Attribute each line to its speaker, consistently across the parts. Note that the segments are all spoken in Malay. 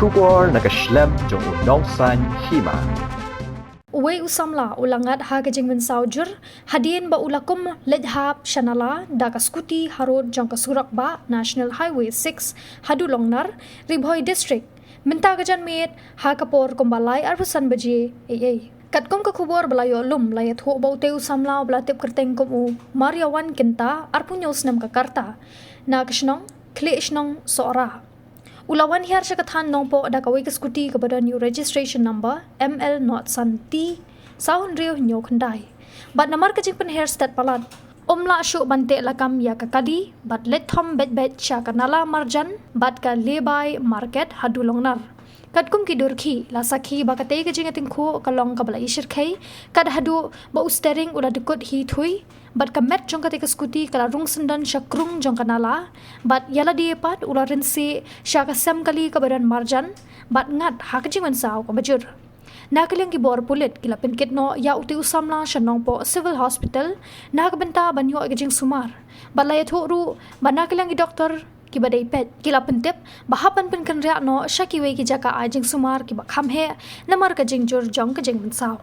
Speaker 1: Shubor nakaslem jong unongsan Hima.
Speaker 2: Uwe Samla ulangat haga Jingpynher jur Hadien ba ulakum ledhap shanala daga Scooty harod jong kasurak ba National Highway 6 hadulongnar Ribhoi District minta gajan mit hakapor kumbalai arbusan baje Katkom ka kubor belayo lum layat ho bauteu Samla belatip kerteng komu Mariawan kinta arpunyos nam kakarta na kisnong klisnong soara Ulawan hiar syakathan nongpo ada kawai ke Scooty kepada new registration number ML not santi sahun rio nyo khandai bat namar ke Jingpynher Sted Palat omla syuk bante lakam ya kakadi bat let thom bet syakanala marjan bat ka lebai market hadulongnar Kadkum ki durki la sakhi bakate ke jingating khu kalong kabla ishir khai kad hadu ba ustering uda dekut hi thui bat kamet jong kate ke Scooty kala rung sendan syakrung jong kanala bat yala die pat ula rinsi syaka sam kali kabadan marjan bat ngat ha ke Mynsaw ko bajur Nakaling ki bor pulit kila pinkit no ya uti Samla shanong po civil hospital nakabenta banyo ke jing sumar balay thoru banakalang ki doktor ki badai pet kila pentip bahapan pen kan ria no shakiwe ki jaka ajing sumar ki bakham he namar ka jing jur jong ka jing Mynsaw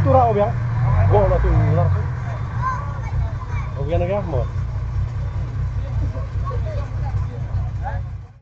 Speaker 3: Tura obiang, gol lah tu, obiang negara, mo.